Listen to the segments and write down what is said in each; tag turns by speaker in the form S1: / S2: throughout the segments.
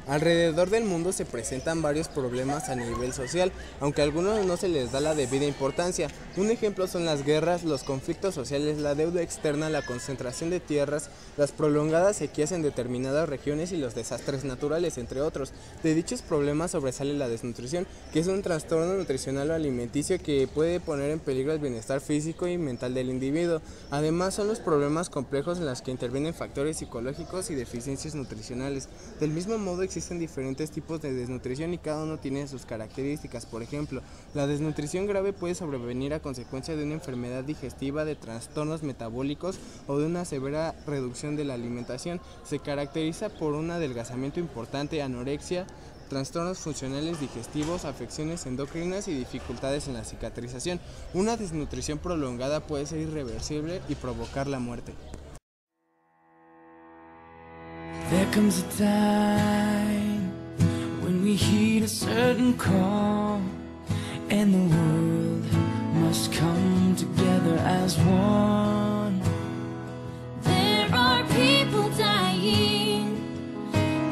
S1: Alrededor del mundo se presentan varios problemas a nivel social, aunque a algunos no se les da la debida importancia. Un ejemplo son las guerras, los conflictos sociales, la deuda externa, la concentración de tierras, las prolongadas sequías en determinadas regiones y los desastres naturales, entre otros. De dichos problemas sobresale la desnutrición, que es un trastorno nutricional o alimenticio que puede poner en peligro el bienestar físico y mental del individuo. Además, son los problemas complejos en los que intervienen factores psicológicos y deficiencias nutricionales. Del mismo modo, existen diferentes tipos de desnutrición y cada uno tiene sus características. Por ejemplo, la desnutrición grave puede sobrevenir a consecuencia de una enfermedad digestiva, de trastornos metabólicos o de una severa reducción de la alimentación. Se caracteriza por un adelgazamiento importante, anorexia, trastornos funcionales digestivos, afecciones endocrinas y dificultades en la cicatrización. Una desnutrición prolongada puede ser irreversible y provocar la muerte.
S2: There comes a time when we heed a certain call, and the world must come together as one.
S3: There are people dying,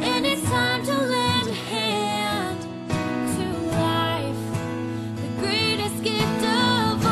S3: and it's time to lend a hand to life, the greatest gift of all.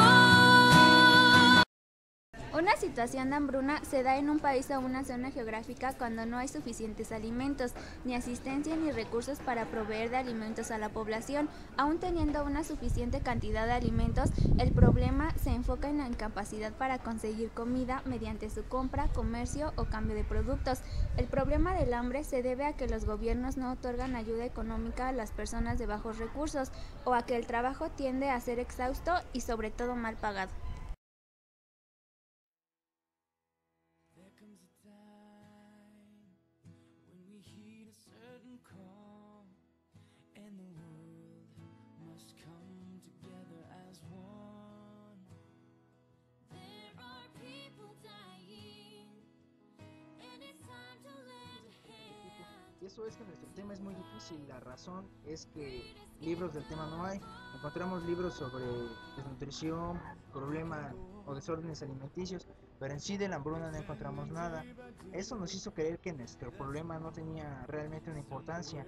S4: Una situación de hambruna se da en un país o una zona geográfica cuando no hay suficientes alimentos, ni asistencia ni recursos para proveer de alimentos a la población. Aún teniendo una suficiente cantidad de alimentos, el problema se enfoca en la incapacidad para conseguir comida mediante su compra, comercio o cambio de productos. El problema del hambre se debe a que los gobiernos no otorgan ayuda económica a las personas de bajos recursos o a que el trabajo tiende a ser exhausto y sobre todo mal pagado.
S5: Y eso es que nuestro tema es muy difícil. La razón es que libros del tema no hay. Encontramos libros sobre desnutrición, problemas o desórdenes alimenticios, pero en sí de la hambruna no encontramos nada. Eso nos hizo creer que nuestro problema no tenía realmente una importancia,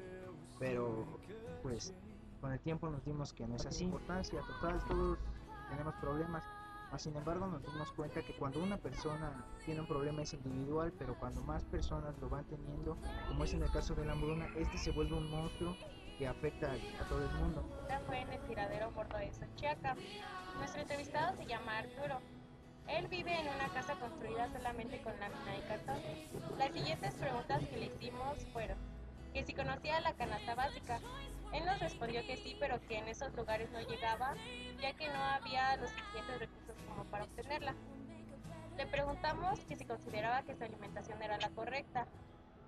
S5: pero pues con el tiempo nos dimos que no es así. Importancia total, todos tenemos problemas. Sin embargo, nos dimos cuenta que cuando una persona tiene un problema es individual, pero cuando más personas lo van teniendo, como es en el caso de la hambruna, este se vuelve un monstruo que afecta a todo el mundo.
S6: Esta fue en el tiradero Gordo de Xochiaca. Nuestro entrevistado se llama Arturo. Él vive en una casa construida solamente con lámina y cartón. Las siguientes preguntas que le hicimos fueron que si conocía la canasta básica. Él nos respondió que sí, pero que en esos lugares no llegaba, ya que no había los suficientes recursos como para obtenerla. Le preguntamos que si consideraba que su alimentación era la correcta.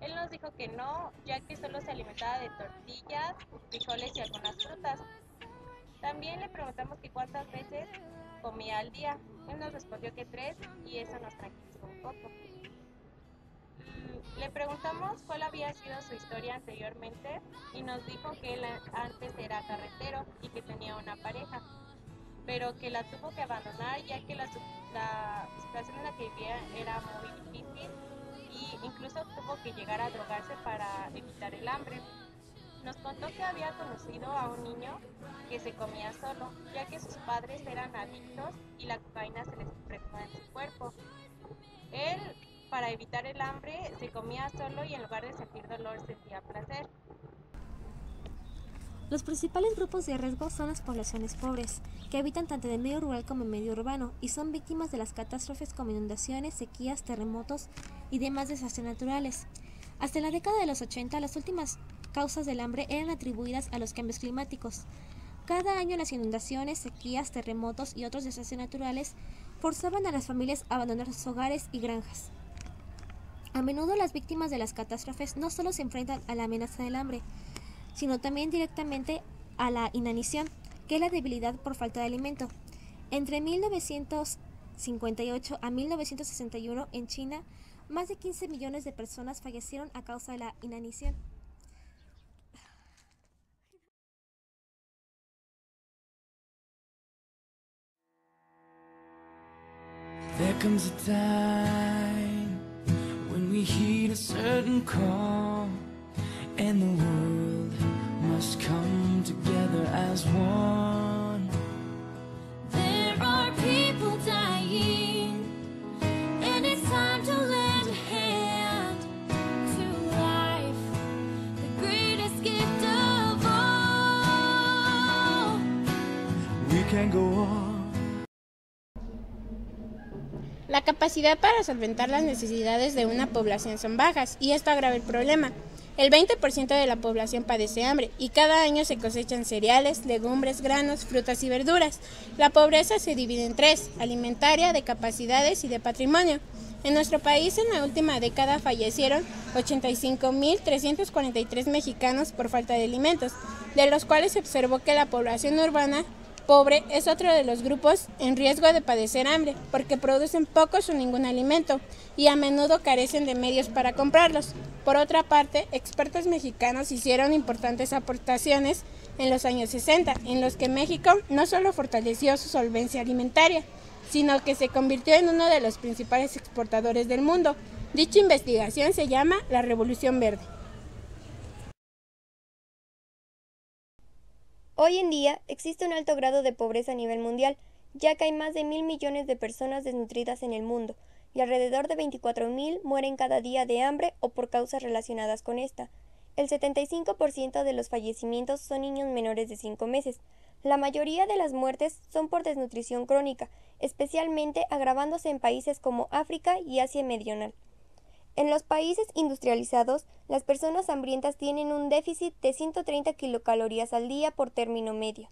S6: Él nos dijo que no, ya que solo se alimentaba de tortillas, frijoles y algunas frutas. También le preguntamos que cuántas veces comía al día. Él nos respondió que 3 y eso nos tranquilizó un poco. Le preguntamos cuál había sido su historia anteriormente y nos dijo que él antes era carretero y que tenía una pareja, pero que la tuvo que abandonar ya que la situación en la que vivía era muy difícil y incluso tuvo que llegar a drogarse para evitar el hambre. Nos contó que había conocido a un niño que se comía solo, ya que sus padres eran adictos y la cocaína se les impregnó en su cuerpo. Él, para evitar el hambre, se comía solo y en lugar de sentir dolor sentía placer.
S7: Los principales grupos de riesgo son las poblaciones pobres, que habitan tanto en el medio rural como en el medio urbano y son víctimas de las catástrofes como inundaciones, sequías, terremotos y demás desastres naturales. Hasta la década de los 80, las últimas causas del hambre eran atribuidas a los cambios climáticos. Cada año las inundaciones, sequías, terremotos y otros desastres naturales forzaban a las familias a abandonar sus hogares y granjas. A menudo las víctimas de las catástrofes no solo se enfrentan a la amenaza del hambre, sino también directamente a la inanición, que es la debilidad por falta de alimento. Entre 1958 a 1961 en China, más de 15 millones de personas fallecieron a causa de la inanición.
S2: There comes a time when we heed a certain call, and the world must come together as one.
S3: There are people dying, and it's time to lend a hand to life, the greatest gift of all.
S2: We can go on.
S8: La capacidad para solventar las necesidades de una población son bajas, y esto agrava el problema. El 20% de la población padece hambre, y cada año se cosechan cereales, legumbres, granos, frutas y verduras. La pobreza se divide en tres: alimentaria, de capacidades y de patrimonio. En nuestro país, en la última década, fallecieron 85.343 mexicanos por falta de alimentos, de los cuales se observó que la población urbana pobre es otro de los grupos en riesgo de padecer hambre, porque producen pocos o ningún alimento y a menudo carecen de medios para comprarlos. Por otra parte, expertos mexicanos hicieron importantes aportaciones en los años 60, en los que México no solo fortaleció su solvencia alimentaria, sino que se convirtió en uno de los principales exportadores del mundo. Dicha investigación se llama la Revolución Verde.
S9: Hoy en día existe un alto grado de pobreza a nivel mundial, ya que hay más de 1.000 millones de personas desnutridas en el mundo, y alrededor de 24.000 mueren cada día de hambre o por causas relacionadas con esta. El 75% de los fallecimientos son niños menores de 5 meses. La mayoría de las muertes son por desnutrición crónica, especialmente agravándose en países como África y Asia Meridional. En los países industrializados, las personas hambrientas tienen un déficit de 130 kilocalorías al día por término medio,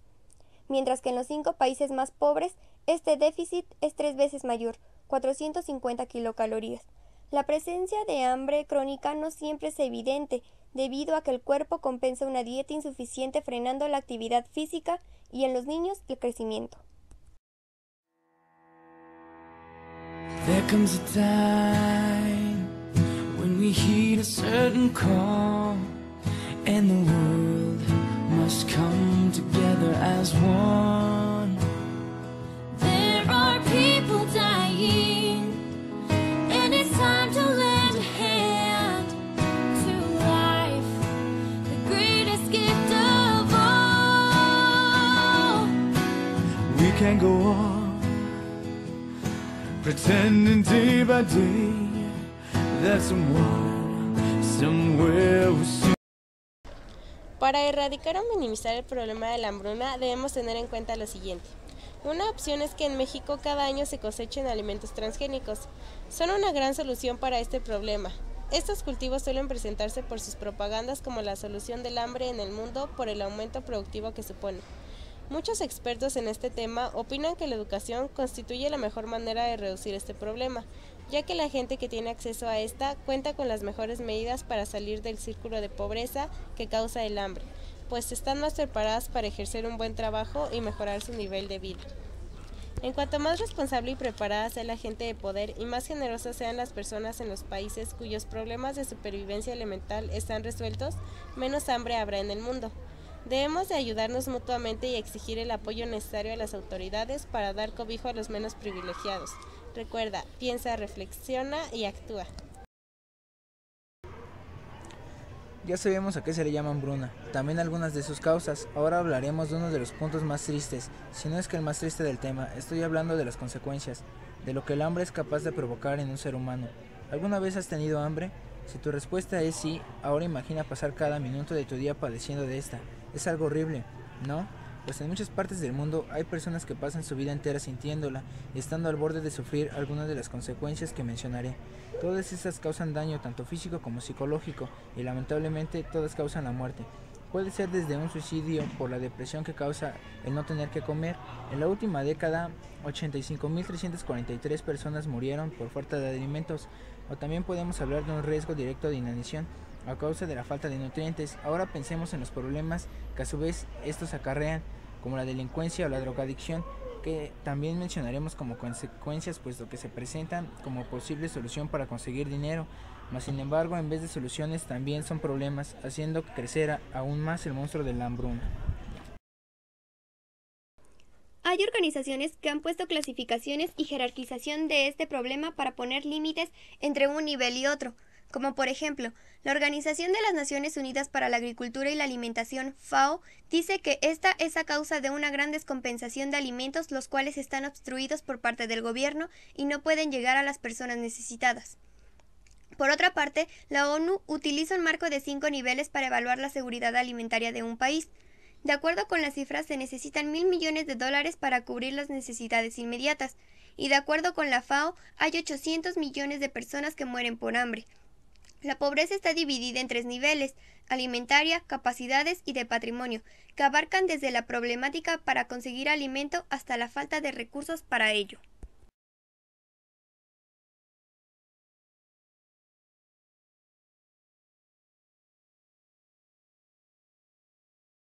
S9: mientras que en los 5 países más pobres, este déficit es 3 veces mayor, 450 kilocalorías. La presencia de hambre crónica no siempre es evidente, debido a que el cuerpo compensa una dieta insuficiente frenando la actividad física y en los niños el crecimiento.
S2: There comes a time when we heed a certain call, and the world must come together as one.
S3: There are people dying, and it's time to lend a hand to life, the greatest gift of all.
S2: We can go on pretending day by day that someone, somewhere will see.
S8: Para erradicar o minimizar el problema de la hambruna debemos tener en cuenta lo siguiente. Una opción es que en México cada año se cosechen alimentos transgénicos. Son una gran solución para este problema. Estos cultivos suelen presentarse por sus propagandas como la solución del hambre en el mundo por el aumento productivo que supone. Muchos expertos en este tema opinan que la educación constituye la mejor manera de reducir este problema, ya que la gente que tiene acceso a esta cuenta con las mejores medidas para salir del círculo de pobreza que causa el hambre, pues están más preparadas para ejercer un buen trabajo y mejorar su nivel de vida. En cuanto más responsable y preparada sea la gente de poder y más generosas sean las personas en los países cuyos problemas de supervivencia elemental están resueltos, menos hambre habrá en el mundo. Debemos de ayudarnos mutuamente y exigir el apoyo necesario a las autoridades para dar cobijo a los menos privilegiados. Recuerda, piensa, reflexiona y actúa.
S5: Ya sabemos a qué se le llama hambruna, también algunas de sus causas. Ahora hablaremos de uno de los puntos más tristes, si no es que el más triste del tema. Estoy hablando de las consecuencias, de lo que el hambre es capaz de provocar en un ser humano. ¿Alguna vez has tenido hambre? Si tu respuesta es sí, ahora imagina pasar cada minuto de tu día padeciendo de esta. Es algo horrible, ¿no? Pues en muchas partes del mundo hay personas que pasan su vida entera sintiéndola y estando al borde de sufrir algunas de las consecuencias que mencionaré. Todas estas causan daño tanto físico como psicológico y lamentablemente todas causan la muerte. Puede ser desde un suicidio por la depresión que causa el no tener que comer. En la última década, 85.343 personas murieron por falta de alimentos, o también podemos hablar de un riesgo directo de inanición a causa de la falta de nutrientes. Ahora pensemos en los problemas que a su vez estos acarrean, como la delincuencia o la drogadicción, que también mencionaremos como consecuencias, puesto que se presentan como posible solución para conseguir dinero, mas sin embargo en vez de soluciones también son problemas, haciendo crecer aún más el monstruo de la hambruna.
S9: Hay organizaciones que han puesto clasificaciones y jerarquización de este problema para poner límites entre un nivel y otro. como por ejemplo, la Organización de las Naciones Unidas para la Agricultura y la Alimentación, FAO, dice que esta es a causa de una gran descompensación de alimentos los cuales están obstruidos por parte del gobierno y no pueden llegar a las personas necesitadas. Por otra parte, la ONU utiliza un marco de 5 niveles para evaluar la seguridad alimentaria de un país. De acuerdo con las cifras, se necesitan $1.000 millones para cubrir las necesidades inmediatas, y de acuerdo con la FAO, hay 800 millones de personas que mueren por hambre. La pobreza está dividida en 3 niveles: alimentaria, capacidades y de patrimonio, que abarcan desde la problemática para conseguir alimento hasta la falta de recursos para ello.